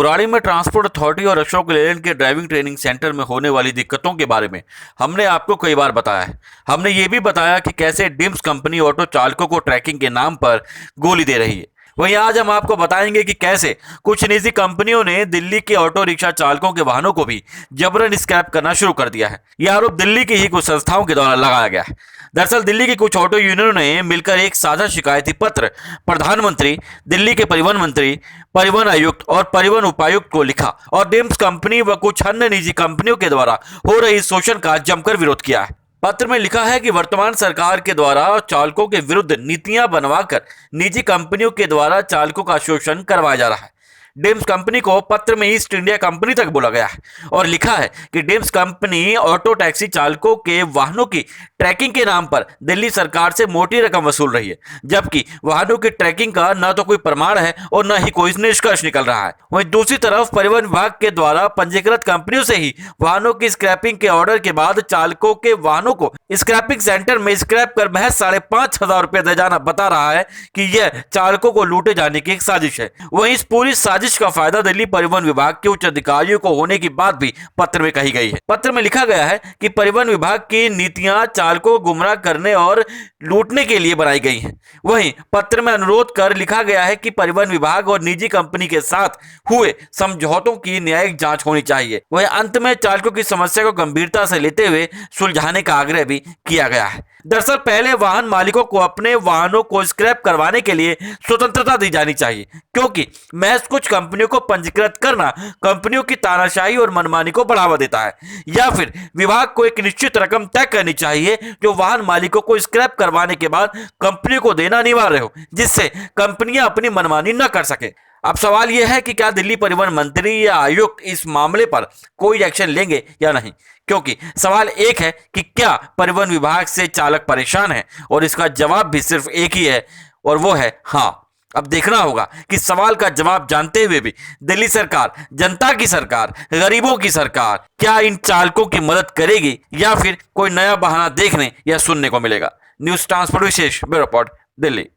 बुराड़ी में transport authority और अशोक लेलैंड के ड्राइविंग ट्रेनिंग सेंटर में होने वाली दिक्कतों के बारे में हमने आपको कई बार बताया है। हमने ये भी बताया कि कैसे डिम्स कंपनी ऑटो चालकों को ट्रैकिंग के नाम पर गोली दे रही है। वहीं आज हम आपको बताएंगे कि कैसे कुछ निजी कंपनियों ने दिल्ली के ऑटो रिक्शा चालकों के वाहनों को भी जबरन स्क्रैप करना शुरू कर दिया है। यह आरोप दिल्ली की ही कुछ संस्थाओं के द्वारा लगाया गया है। दरअसल दिल्ली की कुछ ऑटो यूनियनों ने मिलकर एक साझा शिकायती पत्र प्रधानमंत्री, दिल्ली के परिवहन मंत्री, परिवहन आयुक्त और परिवहन उपायुक्त को लिखा और डिम्स कंपनी व कुछ अन्य निजी कंपनियों के द्वारा हो रही शोषण का जमकर विरोध किया है। पत्र में लिखा है कि वर्तमान सरकार के द्वारा चालकों के विरुद्ध नीतियां बनवाकर निजी कंपनियों के द्वारा चालकों का शोषण करवाया जा रहा है। डिम्स कंपनी को पत्र में ईस्ट इंडिया कंपनी तक बोला गया है और लिखा है कि डिम्स कंपनी ऑटो टैक्सी चालकों के वाहनों की ट्रैकिंग के नाम पर दिल्ली सरकार से मोटी रकम वसूल रही है, जबकि वाहनों की ट्रैकिंग का न तो कोई प्रमाण है और न ही कोई निष्कर्ष निकल रहा है। वहीं दूसरी तरफ परिवहन विभाग के द्वारा पंजीकृत कंपनियों से ही वाहनों की स्क्रैपिंग के ऑर्डर के बाद चालकों के वाहनों को स्क्रैपिंग सेंटर में स्क्रैप कर महज 5,500 रुपए दे जाना बता रहा है कि यह चालकों को लूटे जाने की एक साजिश है। वहीं इस पूरी साजिश का फायदा दिल्ली परिवहन विभाग के उच्च अधिकारियों को होने की बात भी पत्र में कही गई है। पत्र में लिखा गया है कि परिवहन विभाग की नीतियां चालकों को गुमराह करने और लूटने के लिए बनाई गई हैं। वहीं पत्र में अनुरोध कर लिखा गया है कि परिवहन विभाग और निजी कंपनी के साथ हुए समझौतों की न्यायिक जांच होनी चाहिए। वहीं अंत में चालकों की समस्या को गंभीरता से लेते हुए सुलझाने का आग्रह भी किया गया है। दरअसल पहले वाहन मालिकों को अपने वाहनों को स्क्रैप करवाने के लिए स्वतंत्रता दी जानी चाहिए, क्योंकि महज कुछ कंपनियों को पंजीकृत करना कंपनियों की तानाशाही और मनमानी को बढ़ावा देता है। या फिर विभाग को एक निश्चित रकम तय करनी चाहिए जो वाहन मालिकों को स्क्रैप करवाने के बाद कंपनियों को देना अनिवार्य हो, जिससे कंपनियां अपनी मनमानी न कर सके। अब सवाल यह है कि क्या दिल्ली परिवहन मंत्री या आयुक्त इस मामले पर कोई एक्शन लेंगे या नहीं, क्योंकि सवाल एक है कि क्या परिवहन विभाग से चालक परेशान है, और इसका जवाब भी सिर्फ एक ही है और वो है हाँ। अब देखना होगा कि सवाल का जवाब जानते हुए भी दिल्ली सरकार, जनता की सरकार, गरीबों की सरकार क्या इन चालकों की मदद करेगी या फिर कोई नया बहाना देखने या सुनने को मिलेगा। न्यूज़ ट्रांसपोर्ट विशेष ब्यूरो रिपोर्ट, दिल्ली।